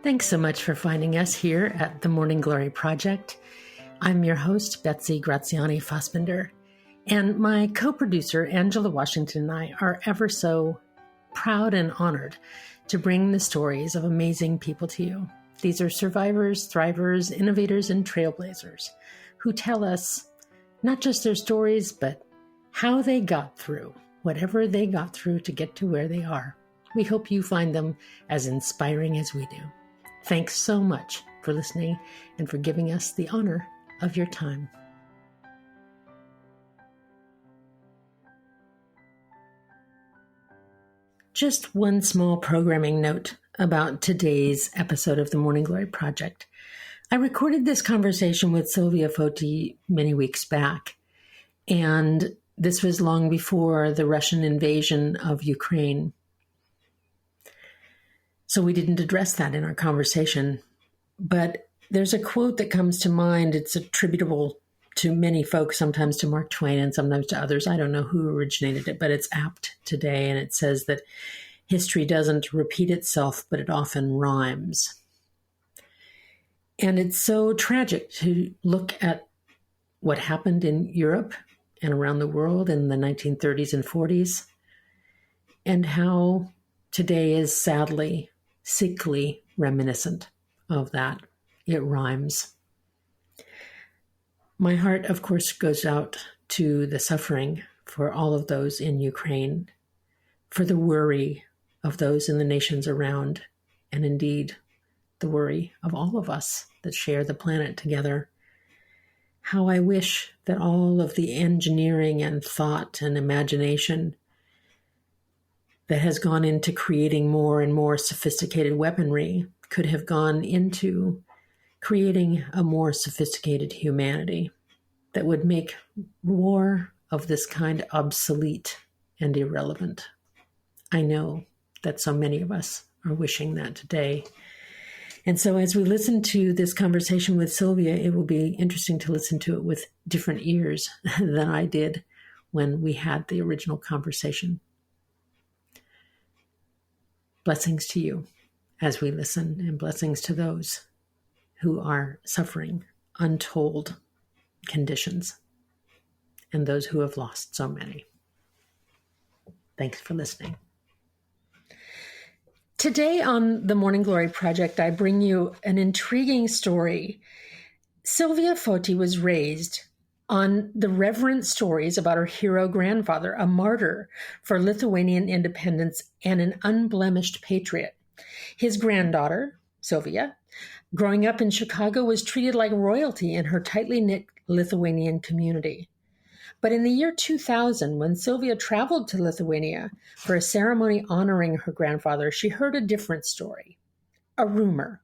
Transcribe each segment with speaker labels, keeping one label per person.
Speaker 1: Thanks so much for finding us here at the Morning Glory Project. I'm your host, Betsy Graziani Fassbender, and my co-producer, Angela Washington, and I are ever so proud and honored to bring the stories of amazing people to you. These are survivors, thrivers, innovators, and trailblazers who tell us not just their stories, but how they got through whatever they got through to get to where they are. We hope you find them as inspiring as we do. Thanks so much for listening and for giving us the honor of your time. Just one small programming note about today's episode of the Morning Glory Project. I recorded this conversation with Silvia Foti many weeks back, and this was long before the Russian invasion of Ukraine. So we didn't address that in our conversation, but there's a quote that comes to mind. It's attributable to many folks, sometimes to Mark Twain and sometimes to others. I don't know who originated it, but it's apt today. And it says that history doesn't repeat itself, but it often rhymes. And it's so tragic to look at what happened in Europe and around the world in the 1930s and 40s, and how today is sadly, sickly reminiscent of that. It rhymes. My heart, of course, goes out to the suffering for all of those in Ukraine, for the worry of those in the nations around, and indeed the worry of all of us that share the planet together. How I wish that all of the engineering and thought and imagination that has gone into creating more and more sophisticated weaponry could have gone into creating a more sophisticated humanity that would make war of this kind obsolete and irrelevant. I know that so many of us are wishing that today. And so as we listen to this conversation with Silvia, it will be interesting to listen to it with different ears than I did when we had the original conversation. Blessings to you as we listen, and blessings to those who are suffering untold conditions and those who have lost so many. Thanks for listening. Today on the Morning Glory Project, I bring you an intriguing story. Silvia Foti was raised on the reverent stories about her hero grandfather, a martyr for Lithuanian independence and an unblemished patriot. His granddaughter, Silvia, growing up in Chicago, was treated like royalty in her tightly knit Lithuanian community. But in the year 2000, when Silvia traveled to Lithuania for a ceremony honoring her grandfather, she heard a different story, a rumor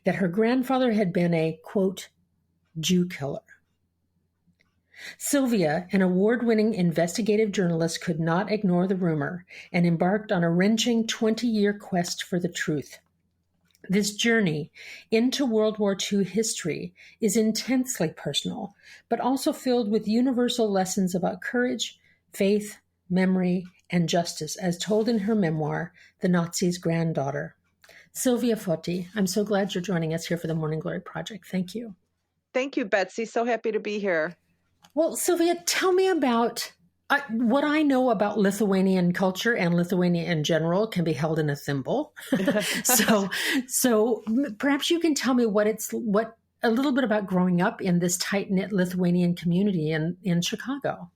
Speaker 1: that her grandfather had been a, quote, Jew killer. Silvia, an award-winning investigative journalist, could not ignore the rumor and embarked on a wrenching 20-year quest for the truth. This journey into World War II history is intensely personal, but also filled with universal lessons about courage, faith, memory, and justice, as told in her memoir, The Nazi's Granddaughter. Silvia Foti, I'm so glad you're joining us here for the Morning Glory Project. Thank you.
Speaker 2: Thank you, Betsy. So happy to be here.
Speaker 1: Well, Silvia, tell me about what I know about Lithuanian culture, and Lithuania in general can be held in a thimble. So perhaps you can tell me what a little bit about growing up in this tight-knit Lithuanian community in Chicago,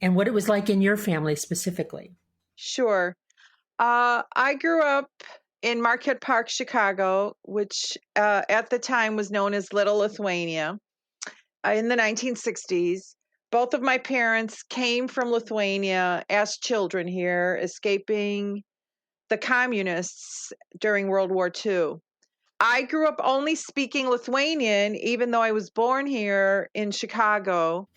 Speaker 1: and what it was like in your family specifically.
Speaker 2: Sure. I grew up in Marquette Park, Chicago, which at the time was known as Little Lithuania, in the 1960s. Both of my parents came from Lithuania as children here, escaping the communists during World War II. I grew up only speaking Lithuanian, even though I was born here in Chicago.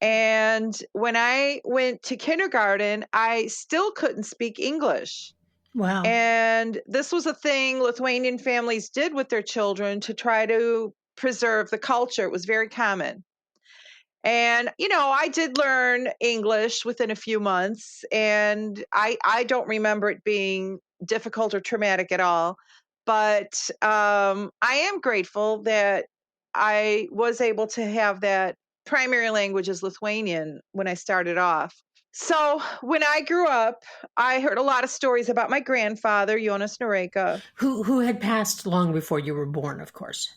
Speaker 2: And when I went to kindergarten, I still couldn't speak English.
Speaker 1: Wow.
Speaker 2: And this was a thing Lithuanian families did with their children to try to preserve the culture. It was very common. And, I did learn English within a few months, and I don't remember it being difficult or traumatic at all. But I am grateful that I was able to have that primary language as Lithuanian when I started off. So when I grew up, I heard a lot of stories about my grandfather, Jonas Noreka.
Speaker 1: Who had passed long before you were born, of course.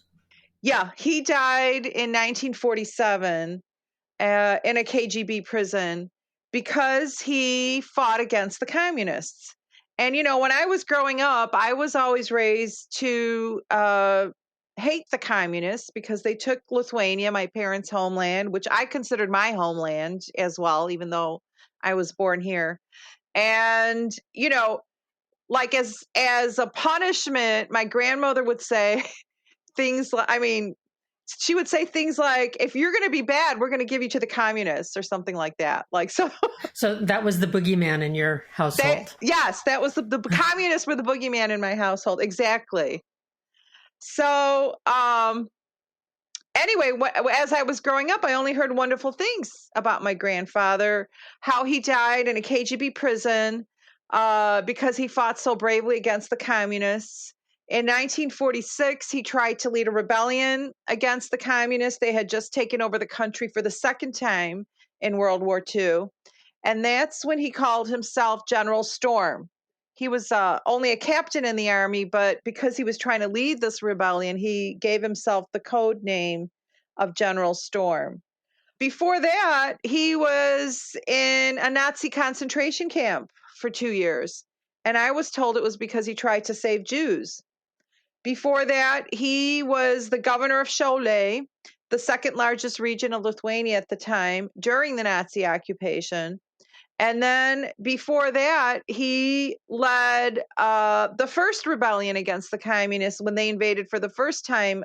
Speaker 2: Yeah, he died in 1947 in a KGB prison because he fought against the communists. And, when I was growing up, I was always raised to hate the communists because they took Lithuania, my parents' homeland, which I considered my homeland as well, even though I was born here. And, like as a punishment, my grandmother would say things like, she would say things like, if you're going to be bad, we're going to give you to the communists or something like that.
Speaker 1: So that was the boogeyman in your household.
Speaker 2: Yes, that was the communists were the boogeyman in my household. Exactly. So, anyway, as I was growing up, I only heard wonderful things about my grandfather, how he died in a KGB prison because he fought so bravely against the communists. In 1946, he tried to lead a rebellion against the communists. They had just taken over the country for the second time in World War II. And that's when he called himself General Storm. He was only a captain in the army, but because he was trying to lead this rebellion, he gave himself the code name of General Storm. Before that, he was in a Nazi concentration camp for 2 years. And I was told it was because he tried to save Jews. Before that, he was the governor of Šiauliai, the second largest region of Lithuania at the time during the Nazi occupation. And then before that, he led the first rebellion against the communists when they invaded for the first time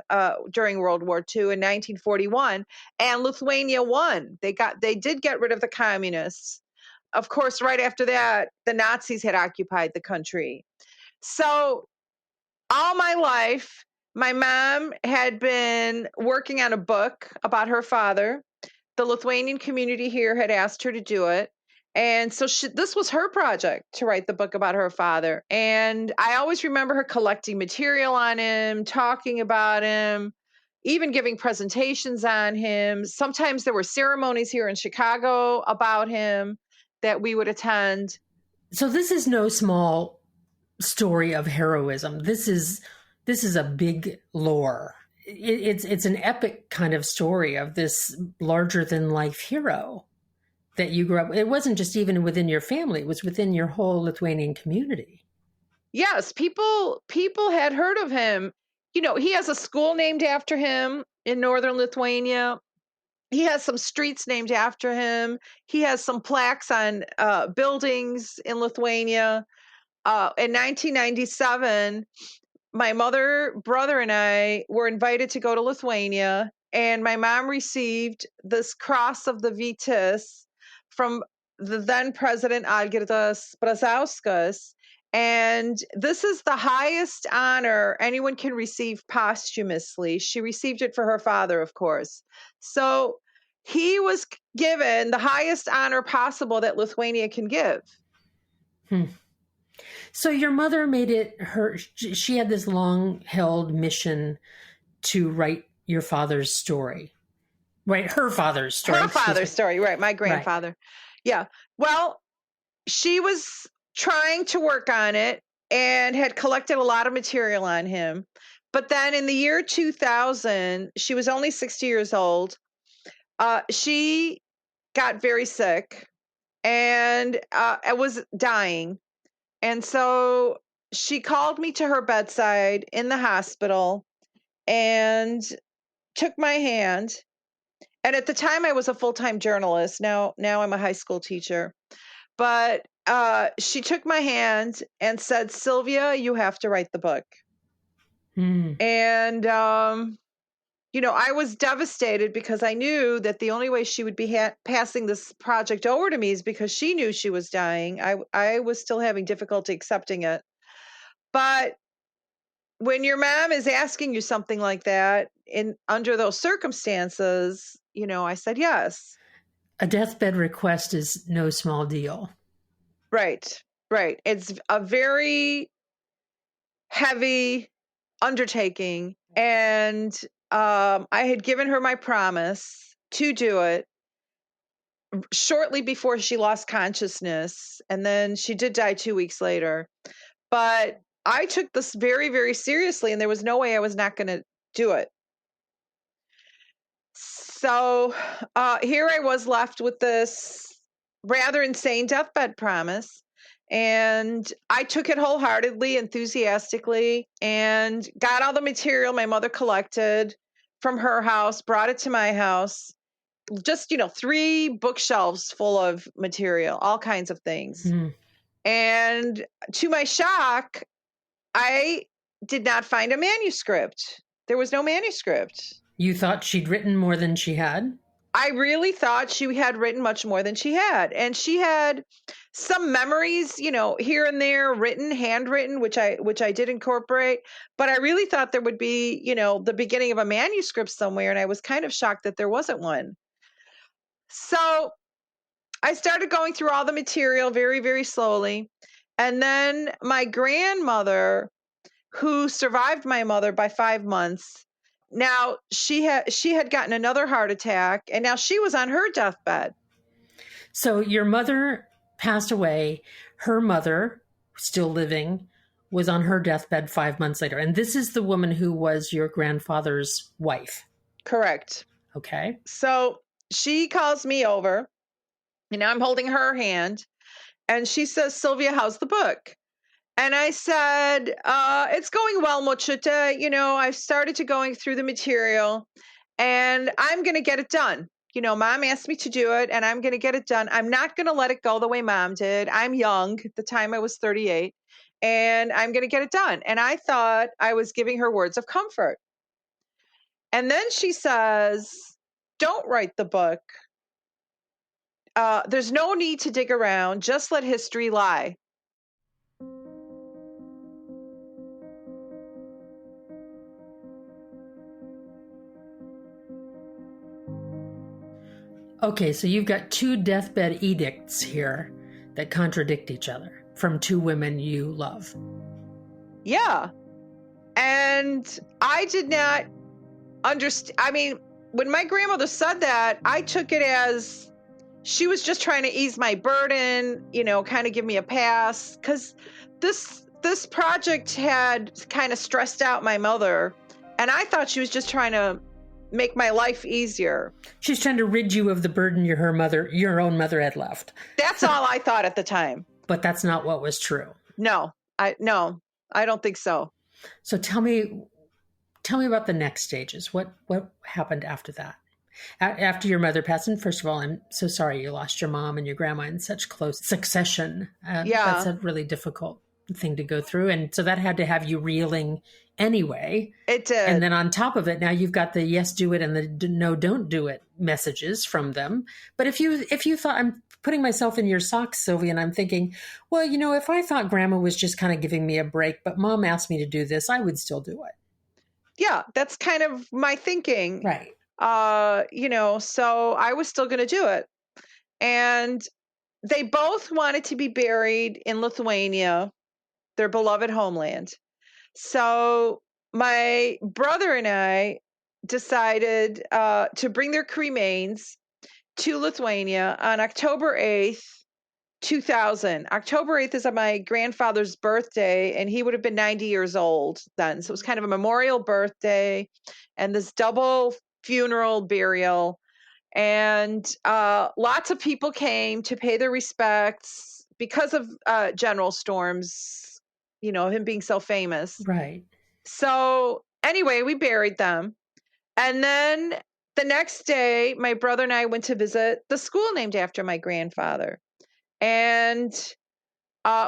Speaker 2: during World War II in 1941. And Lithuania won. They did get rid of the communists. Of course, right after that, the Nazis had occupied the country. So all my life, my mom had been working on a book about her father. The Lithuanian community here had asked her to do it. And so this was her project to write the book about her father. And I always remember her collecting material on him, talking about him, even giving presentations on him. Sometimes there were ceremonies here in Chicago about him that we would attend.
Speaker 1: So this is no small story of heroism. This is a big lore. It's an epic kind of story of this larger than life hero that you grew up. It wasn't just even within your family; it was within your whole Lithuanian community.
Speaker 2: Yes, people had heard of him. He has a school named after him in northern Lithuania. He has some streets named after him. He has some plaques on buildings in Lithuania. In 1997, my mother, brother, and I were invited to go to Lithuania, and my mom received this Cross of the Vytis from the then president Algirdas Brazauskas. And this is the highest honor anyone can receive posthumously. She received it for her father, of course. So he was given the highest honor possible that Lithuania can give.
Speaker 1: So your mother made it she had this long held mission to write your father's story. Right, her father's story.
Speaker 2: Her father's story, right, my grandfather. Right. Yeah. Well, she was trying to work on it and had collected a lot of material on him. But then in the year 2000, she was only 60 years old. She got very sick and was dying. And so she called me to her bedside in the hospital and took my hand. And at the time I was a full-time journalist. Now I'm a high school teacher. But she took my hand and said, "Silvia, you have to write the book." And, I was devastated because I knew that the only way she would be passing this project over to me is because she knew she was dying. I was still having difficulty accepting it. But when your mom is asking you something like that under those circumstances, I said yes.
Speaker 1: A deathbed request is no small deal.
Speaker 2: Right. It's a very heavy undertaking. And I had given her my promise to do it shortly before she lost consciousness. And then she did die 2 weeks later. But I took this very, very seriously, and there was no way I was not going to do it. So here I was left with this rather insane deathbed promise. And I took it wholeheartedly, enthusiastically, and got all the material my mother collected from her house, brought it to my house. Just, 3 bookshelves full of material, all kinds of things.
Speaker 1: Mm.
Speaker 2: And to my shock, I did not find a manuscript. There was no manuscript.
Speaker 1: You thought she'd written more than she had?
Speaker 2: I really thought she had written much more than she had. And she had some memories, here and there, handwritten, which I did incorporate. But I really thought there would be, the beginning of a manuscript somewhere. And I was kind of shocked that there wasn't one. So I started going through all the material very, very slowly. And then my grandmother, who survived my mother by 5 months, now she had gotten another heart attack, and now she was on her deathbed.
Speaker 1: So your mother passed away. Her mother, still living, was on her deathbed 5 months later. And this is the woman who was your grandfather's wife.
Speaker 2: Correct.
Speaker 1: Okay.
Speaker 2: So she calls me over, and I'm holding her hand, and she says, "Silvia, how's the book?" And I said, "It's going well, Mochuta. I've started to going through the material, and I'm going to get it done. Mom asked me to do it, and I'm going to get it done. I'm not going to let it go the way Mom did. I'm young. At the time, I was 38, and I'm going to get it done." And I thought I was giving her words of comfort. And then she says, "Don't write the book. There's no need to dig around. Just let history lie."
Speaker 1: Okay, so you've got 2 deathbed edicts here that contradict each other from 2 women you love.
Speaker 2: Yeah. And I did not understand. I mean, when my grandmother said that, I took it as she was just trying to ease my burden, kind of give me a pass. Because this project had kind of stressed out my mother. And I thought she was just trying to make my life easier.
Speaker 1: She's trying to rid you of the burden your own mother had left.
Speaker 2: That's all I thought at the time.
Speaker 1: But that's not what was true.
Speaker 2: No, I don't think so.
Speaker 1: So tell me about the next stages. What happened after that? After your mother passed, and first of all, I'm so sorry you lost your mom and your grandma in such close succession.
Speaker 2: Yeah.
Speaker 1: That's a really difficult thing to go through. And so that had to have you reeling anyway.
Speaker 2: It did.
Speaker 1: And then on top of it, now you've got the yes, do it, and the no, don't do it messages from them. But if you thought, I'm putting myself in your socks, Sylvia, and I'm thinking, well, if I thought grandma was just kind of giving me a break, but mom asked me to do this, I would still do it.
Speaker 2: Yeah, that's kind of my thinking.
Speaker 1: Right.
Speaker 2: So I was still going to do it. And they both wanted to be buried in Lithuania, their beloved homeland. So my brother and I decided to bring their cremains to Lithuania on October 8th, 2000. October 8th is my grandfather's birthday, and he would have been 90 years old then. So it was kind of a memorial birthday and this double funeral burial. And lots of people came to pay their respects because of General Storm's, him being so famous.
Speaker 1: Right.
Speaker 2: So anyway, we buried them. And then the next day, my brother and I went to visit the school named after my grandfather. And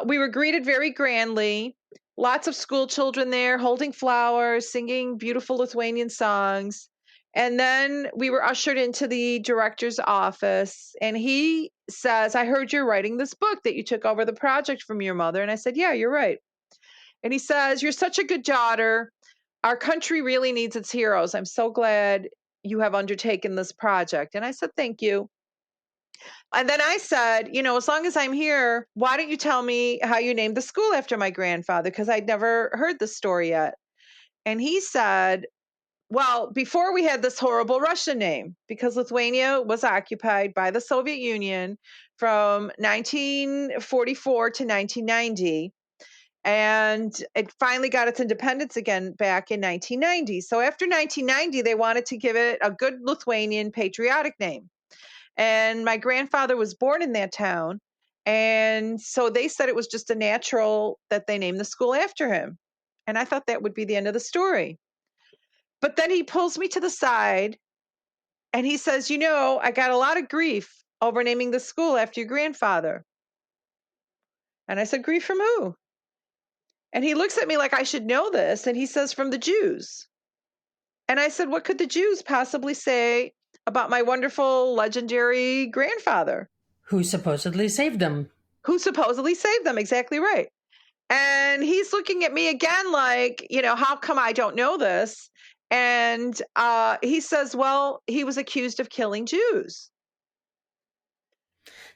Speaker 2: we were greeted very grandly. Lots of school children there holding flowers, singing beautiful Lithuanian songs. And then we were ushered into the director's office. And he says, "I heard you're writing this book, that you took over the project from your mother." And I said, "Yeah, you're right." And he says, "You're such a good daughter. Our country really needs its heroes. I'm so glad you have undertaken this project." And I said, "Thank you." And then I said, "As long as I'm here, why don't you tell me how you named the school after my grandfather? Because I'd never heard the story yet." And he said, well, before we had this horrible Russian name, because Lithuania was occupied by the Soviet Union from 1944 to 1990. And it finally got its independence again back in 1990. So after 1990, they wanted to give it a good Lithuanian patriotic name. And my grandfather was born in that town. And so they said it was just a natural that they named the school after him. And I thought that would be the end of the story. But then he pulls me to the side and he says, you know, I got a lot of grief over naming the school after your grandfather. And I said, grief from who? And he looks at me like I should know this. And he says, from the Jews. And I said, what could the Jews possibly say about my wonderful, legendary grandfather?
Speaker 1: Who supposedly saved them.
Speaker 2: Who supposedly saved them. Exactly right. And he's looking at me again like, you know, how come I don't know this? And he says, well, he was accused of killing Jews.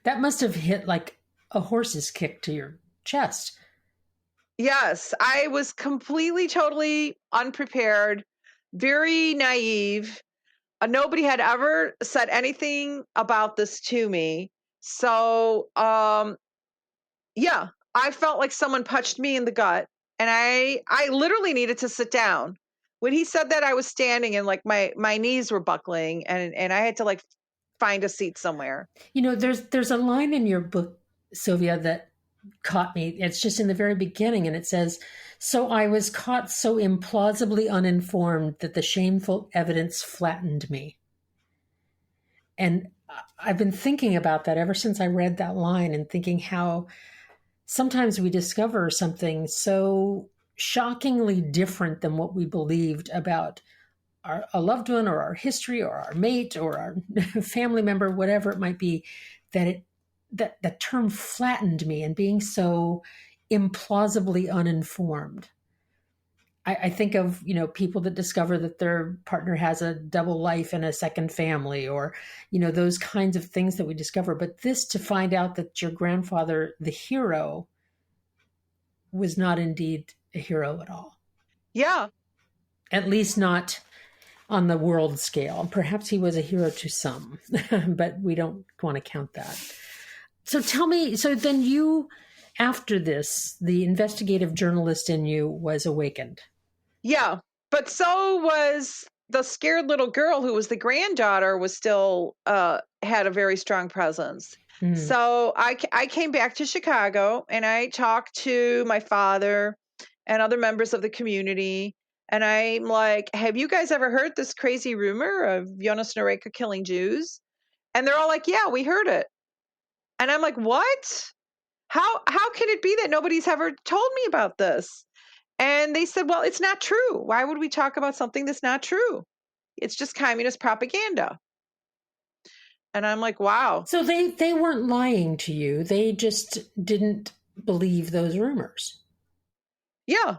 Speaker 1: That must have hit like a horse's kick to your chest.
Speaker 2: Yes, I was completely, totally unprepared, very naive. Nobody had ever said anything about this to me. So, yeah, I felt like someone punched me in the gut, and I literally needed to sit down. When he said that, I was standing and like my knees were buckling, and I had to like find a seat somewhere.
Speaker 1: You know, there's a line in your book, Silvia, that caught me. It's just in the very beginning, and it says, so I was caught so implausibly uninformed that the shameful evidence flattened me. And I've been thinking about that ever since I read that line, and thinking how sometimes we discover something so shockingly different than what we believed about a loved one or our history or our mate or our family member, whatever it might be, that that term flattened me, and being so implausibly uninformed. I think of, you know, people that discover that their partner has a double life and a second family, or, you know, those kinds of things that we discover. But this, to find out that your grandfather, the hero, was not indeed a hero at all.
Speaker 2: Yeah.
Speaker 1: At least not on the world scale. Perhaps he was a hero to some, but we don't want to count that. So tell me, so then you, after this, the investigative journalist in you was awakened.
Speaker 2: Yeah, but so was the scared little girl who was the granddaughter, was still had a very strong presence. So I came back to Chicago and I talked to my father and other members of the community. And I'm like, have you guys ever heard this crazy rumor of Jonas Noreka killing Jews? And they're all like, yeah, we heard it. And I'm like, what? How can it be that nobody's ever told me about this? And they said, well, it's not true. Why would we talk about something that's not true? It's just communist propaganda. And I'm like, wow.
Speaker 1: So they weren't lying to you. They just didn't believe those rumors.
Speaker 2: Yeah.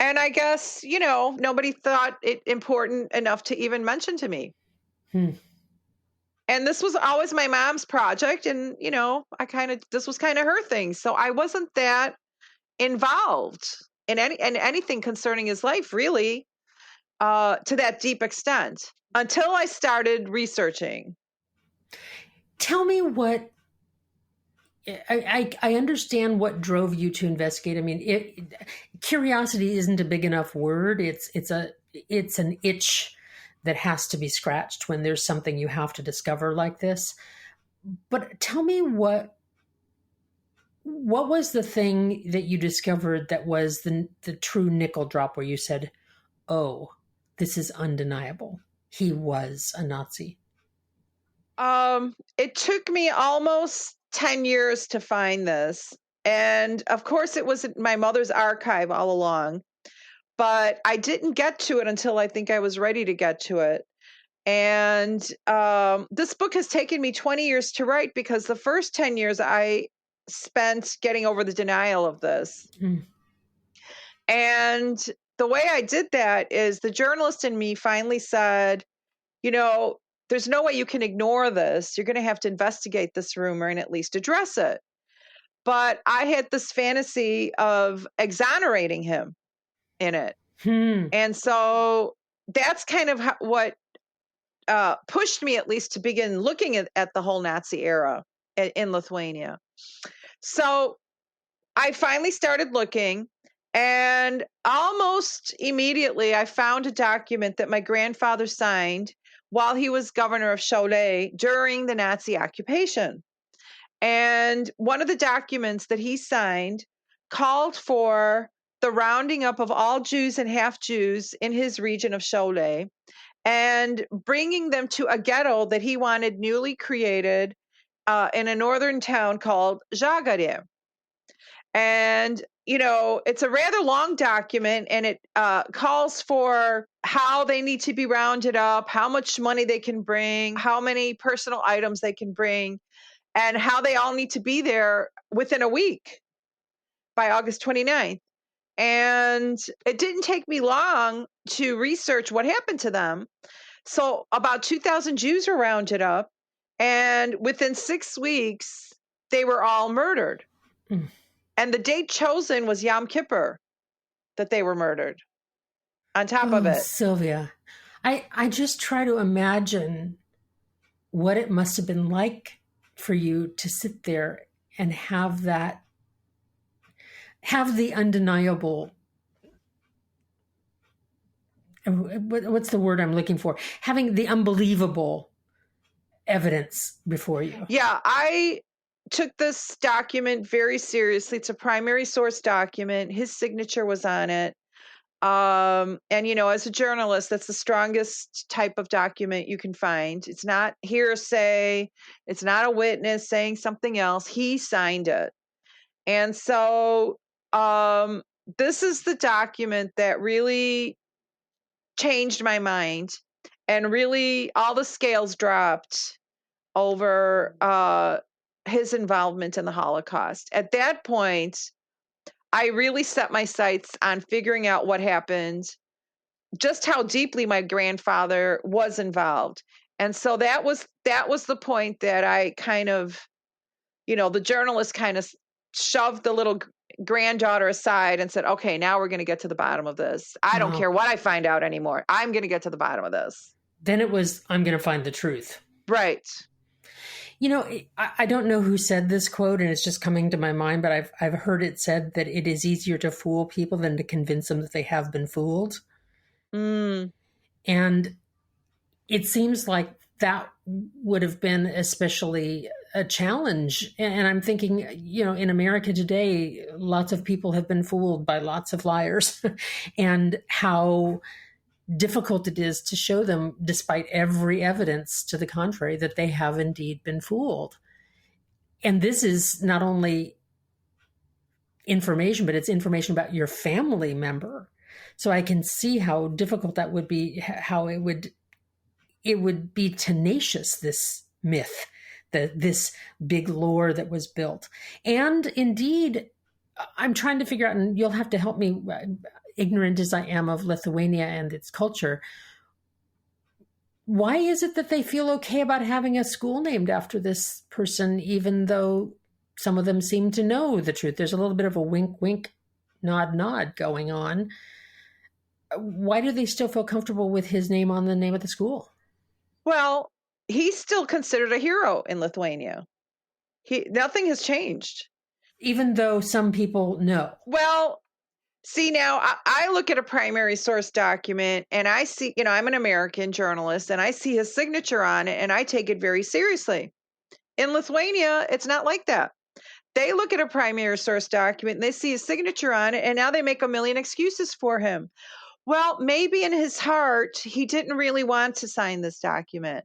Speaker 2: And I guess, you know, nobody thought it important enough to even mention to me. And this was always my mom's project. And, you know, this was kind of her thing. So I wasn't that involved in anything concerning his life, really, to that deep extent, until I started researching.
Speaker 1: Tell me what, I understand what drove you to investigate. I mean, curiosity isn't a big enough word. It's an itch that has to be scratched when there's something you have to discover like this. But tell me what was the thing that you discovered that was the true nickel drop, where you said, oh, this is undeniable. He was a Nazi.
Speaker 2: It took me almost 10 years to find this. And of course, it was in my mother's archive all along. But I didn't get to it until I think I was ready to get to it. And this book has taken me 20 years to write, because the first 10 years I spent getting over the denial of this. And the way I did that is the journalist in me finally said, you know, there's no way you can ignore this. You're going to have to investigate this rumor and at least address it. But I had this fantasy of exonerating him in it. And so that's kind of what pushed me at least to begin looking at the whole Nazi era in Lithuania. So I finally started looking, and almost immediately I found a document that my grandfather signed while he was governor of Cholet during the Nazi occupation. And one of the documents that he signed called for the rounding up of all Jews and half Jews in his region of Cholet and bringing them to a ghetto that he wanted newly created in a northern town called Żagarie. And, it's a rather long document, and it calls for how they need to be rounded up, how much money they can bring, how many personal items they can bring, and how they all need to be there within a week by August 29th. And it didn't take me long to research what happened to them. So about 2,000 Jews were rounded up, and within 6 weeks, they were all murdered.
Speaker 1: Mm.
Speaker 2: And the date chosen was Yom Kippur that they were murdered on top of it.
Speaker 1: Silvia, I just try to imagine what it must have been like for you to sit there and have the undeniable, what's the word I'm looking for? Having the unbelievable evidence before you.
Speaker 2: Yeah, I took this document very seriously. It's a primary source document. His signature was on it. And, as a journalist, that's the strongest type of document you can find. It's not hearsay. It's not a witness saying something else. He signed it. And so this is the document that really changed my mind, and really all the scales dropped over his involvement in the Holocaust. At that point, I really set my sights on figuring out what happened, just how deeply my grandfather was involved. And so that was the point that I kind of, the journalist kind of shoved the little granddaughter aside and said, okay, now we're going to get to the bottom of this. I don't care what I find out anymore. I'm going to get to the bottom of this.
Speaker 1: Then it was, I'm going to find the truth.
Speaker 2: Right.
Speaker 1: I don't know who said this quote, and it's just coming to my mind, but I've heard it said that it is easier to fool people than to convince them that they have been fooled.
Speaker 2: Mm.
Speaker 1: And it seems like that would have been especially a challenge. And I'm thinking, in America today, lots of people have been fooled by lots of liars, and how difficult it is to show them, despite every evidence to the contrary, that they have indeed been fooled. And this is not only information, but it's information about your family member. So I can see how difficult that would be, how it would be tenacious, this myth, this big lore that was built. And indeed, I'm trying to figure out, and you'll have to help me, ignorant as I am of Lithuania and its culture, why is it that they feel okay about having a school named after this person, even though some of them seem to know the truth? There's a little bit of a wink, wink, nod, nod going on. Why do they still feel comfortable with his name on the name of the school?
Speaker 2: Well, he's still considered a hero in Lithuania. Nothing has changed.
Speaker 1: Even though some people know.
Speaker 2: Well, see, now I look at a primary source document, and I see, I'm an American journalist, and I see his signature on it, and I take it very seriously. In Lithuania, it's not like that. They look at a primary source document, and they see his signature on it, and now they make a million excuses for him. Well, maybe in his heart, he didn't really want to sign this document.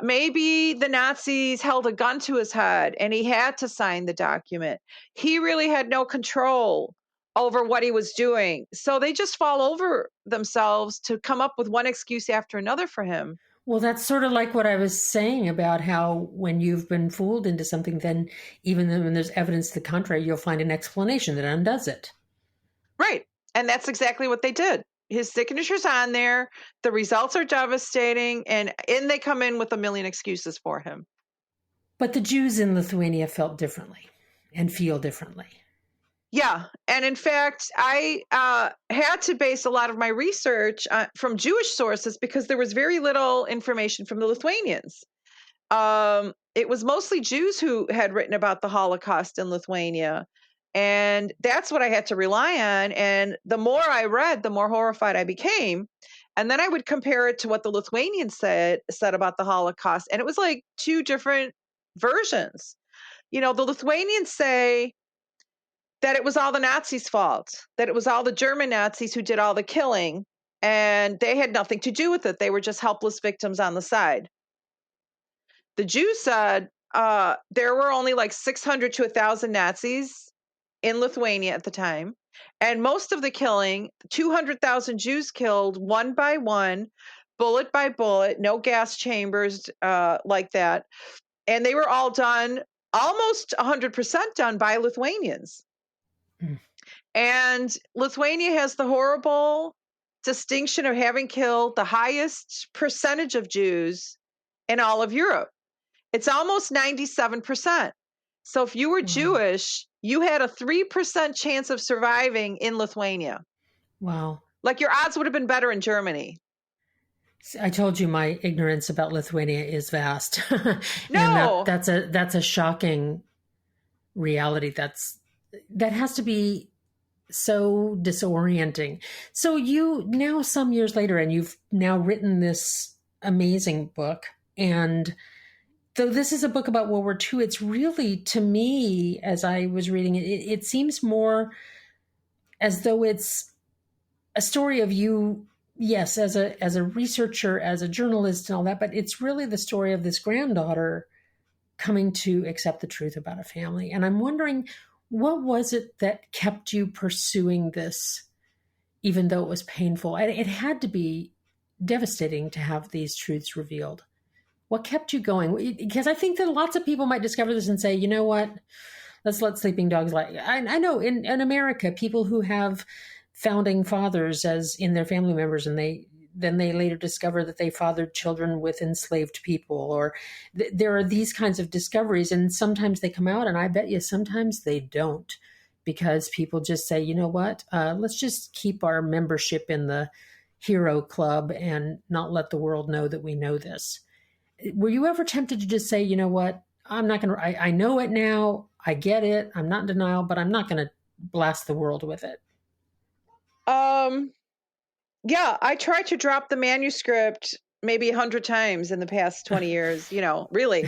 Speaker 2: Maybe the Nazis held a gun to his head and he had to sign the document. He really had no control over what he was doing. So they just fall over themselves to come up with one excuse after another for him.
Speaker 1: Well, that's sort of like what I was saying about how when you've been fooled into something, then even when there's evidence to the contrary, you'll find an explanation that undoes it.
Speaker 2: Right. And that's exactly what they did. His signature's on there. The results are devastating. And they come in with a million excuses for him.
Speaker 1: But the Jews in Lithuania felt differently and feel differently.
Speaker 2: Yeah. And in fact, I had to base a lot of my research from Jewish sources because there was very little information from the Lithuanians. It was mostly Jews who had written about the Holocaust in Lithuania. And that's what I had to rely on. And the more I read, the more horrified I became. And then I would compare it to what the Lithuanians said about the Holocaust. And it was like two different versions. The Lithuanians say that it was all the Nazis' fault, that it was all the German Nazis who did all the killing, and they had nothing to do with it. They were just helpless victims on the side. The Jews said there were only like 600 to 1,000 Nazis in Lithuania at the time. And most of the killing, 200,000 Jews killed one by one, bullet by bullet, no gas chambers like that. And they were all done, almost 100% done by Lithuanians. Mm. And Lithuania has the horrible distinction of having killed the highest percentage of Jews in all of Europe. It's almost 97%. So if you were Jewish, you had a 3% chance of surviving in Lithuania.
Speaker 1: Wow.
Speaker 2: Like your odds would have been better in Germany.
Speaker 1: I told you my ignorance about Lithuania is vast.
Speaker 2: No.
Speaker 1: And that's a shocking reality. That has to be so disorienting. So you now, some years later, and you've now written this amazing book, and though this is a book about World War II, it's really, to me, as I was reading it, it seems more as though it's a story of you, yes, as a researcher, as a journalist and all that, but it's really the story of this granddaughter coming to accept the truth about a family. And I'm wondering, what was it that kept you pursuing this, even though it was painful? It had to be devastating to have these truths revealed. What kept you going? Because I think that lots of people might discover this and say, you know what, let's let sleeping dogs lie. I know in America, people who have founding fathers as in their family members, and then they later discover that they fathered children with enslaved people, or there are these kinds of discoveries, and sometimes they come out, and I bet you sometimes they don't, because people just say, you know what, let's just keep our membership in the hero club and not let the world know that we know this. Were you ever tempted to just say, you know what, I'm not going to, I know it now, I get it, I'm not in denial, but I'm not going to blast the world with it?
Speaker 2: Yeah, I tried to drop the manuscript maybe 100 times in the past 20 years, really.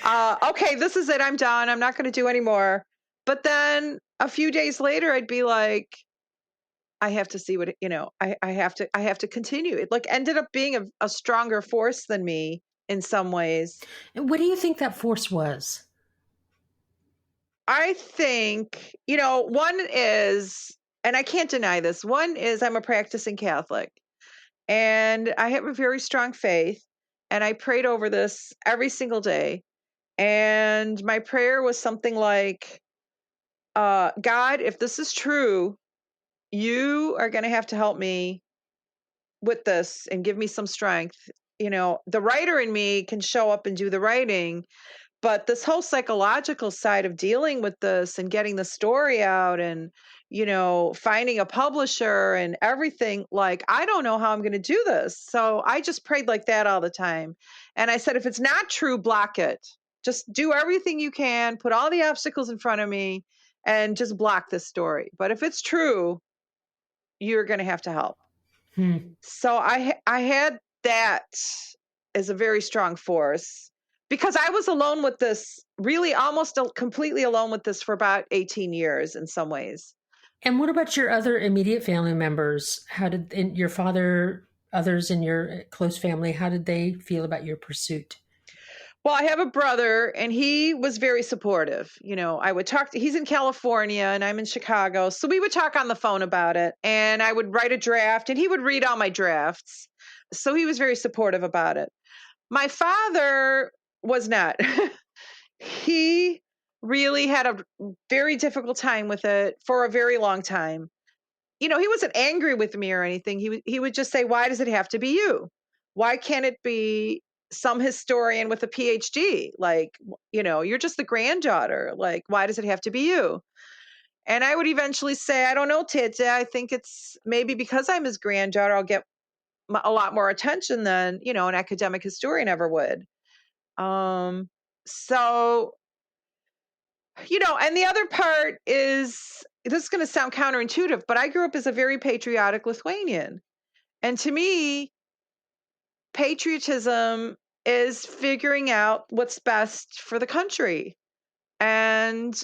Speaker 2: Okay, this is it. I'm done. I'm not going to do any more. But then a few days later, I'd be like, I have to see what, I have to continue. It like ended up being a stronger force than me in some ways.
Speaker 1: And what do you think that force was?
Speaker 2: I think, one is, and I can't deny this, one is I'm a practicing Catholic and I have a very strong faith, and I prayed over this every single day. And my prayer was something like, God, if this is true, you are going to have to help me with this and give me some strength. The writer in me can show up and do the writing, but this whole psychological side of dealing with this and getting the story out and, finding a publisher and everything, like, I don't know how I'm going to do this. So I just prayed like that all the time. And I said, if it's not true, block it. Just do everything you can, put all the obstacles in front of me and just block this story. But if it's true, you're going to have to help. So I had that as a very strong force, because I was alone with this, really almost completely alone with this for about 18 years in some ways.
Speaker 1: And what about your other immediate family members? How did your father, others in your close family, how did they feel about your pursuit?
Speaker 2: Well, I have a brother, and he was very supportive. I would talk he's in California and I'm in Chicago. So we would talk on the phone about it, and I would write a draft and he would read all my drafts. So he was very supportive about it. My father was not. He really had a very difficult time with it for a very long time. He wasn't angry with me or anything. He would just say, why does it have to be you? Why can't it be some historian with a PhD? Like, you're just the granddaughter. Like, why does it have to be you? And I would eventually say, I don't know, Tete, I think it's maybe because I'm his granddaughter, I'll get a lot more attention than, an academic historian ever would. So, and the other part is, this is going to sound counterintuitive, but I grew up as a very patriotic Lithuanian. And to me, patriotism is figuring out what's best for the country. And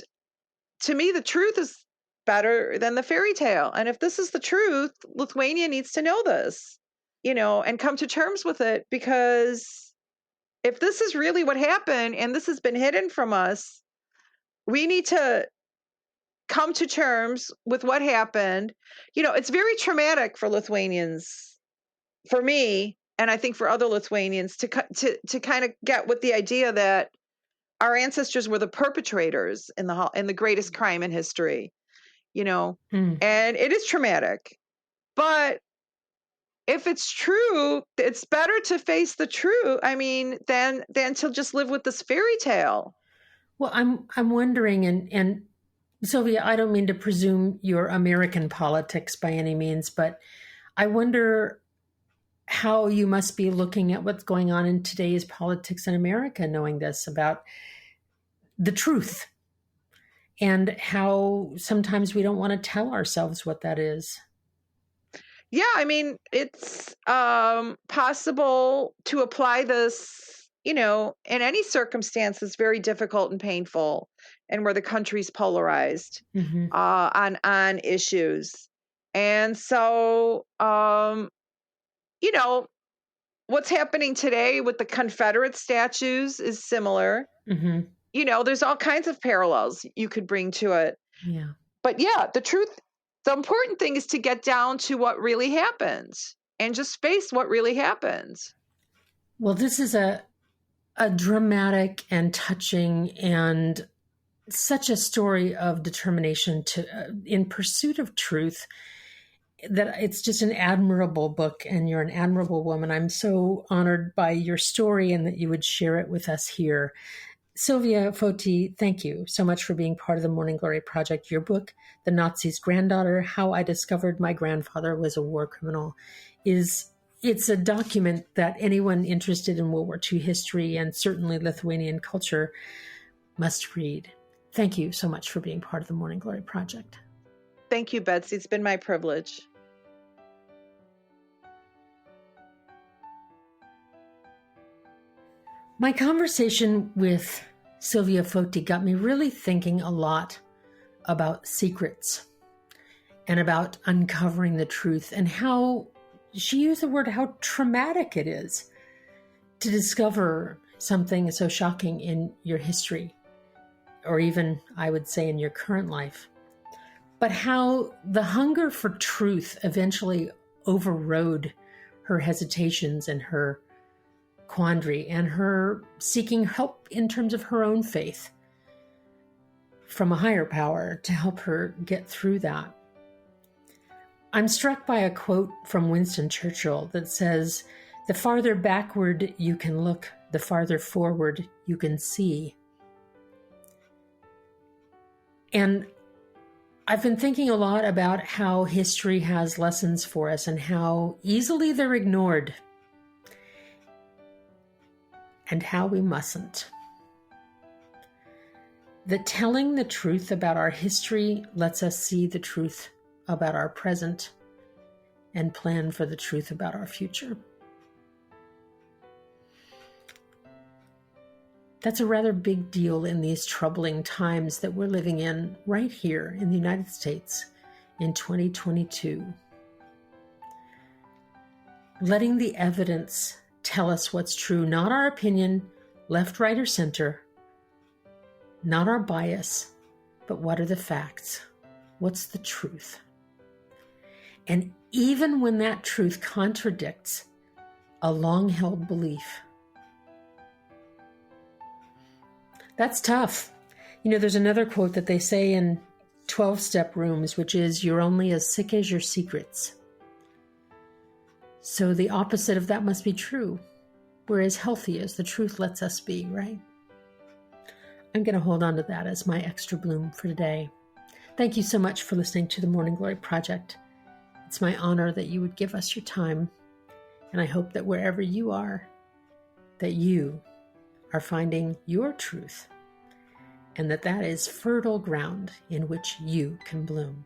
Speaker 2: to me, the truth is better than the fairy tale. And if this is the truth, Lithuania needs to know this, and come to terms with it, because if this is really what happened and this has been hidden from us, we need to come to terms with what happened. It's very traumatic for Lithuanians, for me, and I think for other Lithuanians, to kind of get with the idea that our ancestors were the perpetrators in the greatest crime in history, and it is traumatic. But if it's true, it's better to face the truth. I mean, than to just live with this fairy tale.
Speaker 1: Well, I'm wondering, and Silvia, I don't mean to presume your American politics by any means, but I wonder how you must be looking at what's going on in today's politics in America, knowing this about the truth, and how sometimes we don't want to tell ourselves what that is.
Speaker 2: Yeah, I mean, it's possible to apply this, in any circumstance that's very difficult and painful, and where the country's polarized on issues. And so, what's happening today with the Confederate statues is similar. There's all kinds of parallels you could bring to it.
Speaker 1: Yeah.
Speaker 2: But yeah, the important thing is to get down to what really happens and just face what really happens.
Speaker 1: Well, this is a dramatic and touching and such a story of determination in pursuit of truth, that it's just an admirable book, and you're an admirable woman. I'm so honored by your story and that you would share it with us here. Silvia Foti, thank you so much for being part of the Morning Glory Project. Your book, The Nazi's Granddaughter, How I Discovered My Grandfather Was a War Criminal, it's a document that anyone interested in World War II history and certainly Lithuanian culture must read. Thank you so much for being part of the Morning Glory Project.
Speaker 2: Thank you, Betsy. It's been my privilege.
Speaker 1: My conversation with Silvia Foti got me really thinking a lot about secrets and about uncovering the truth, and how she used the word how traumatic it is to discover something so shocking in your history, or even, I would say, in your current life. But how the hunger for truth eventually overrode her hesitations and her quandary, and her seeking help in terms of her own faith from a higher power to help her get through that. I'm struck by a quote from Winston Churchill that says, "The farther backward you can look, the farther forward you can see." And I've been thinking a lot about how history has lessons for us and how easily they're ignored, and how we mustn't. That telling the truth about our history lets us see the truth about our present and plan for the truth about our future. That's a rather big deal in these troubling times that we're living in right here in the United States in 2022. Letting the evidence tell us what's true, not our opinion, left, right, or center, not our bias, but what are the facts? What's the truth? And even when that truth contradicts a long-held belief, that's tough. There's another quote that they say in 12-step rooms, which is, "You're only as sick as your secrets." So the opposite of that must be true. We're as healthy as the truth lets us be, right? I'm going to hold on to that as my extra bloom for today. Thank you so much for listening to the Morning Glory Project. It's my honor that you would give us your time, and I hope that wherever you are, that you are finding your truth, and that is fertile ground in which you can bloom.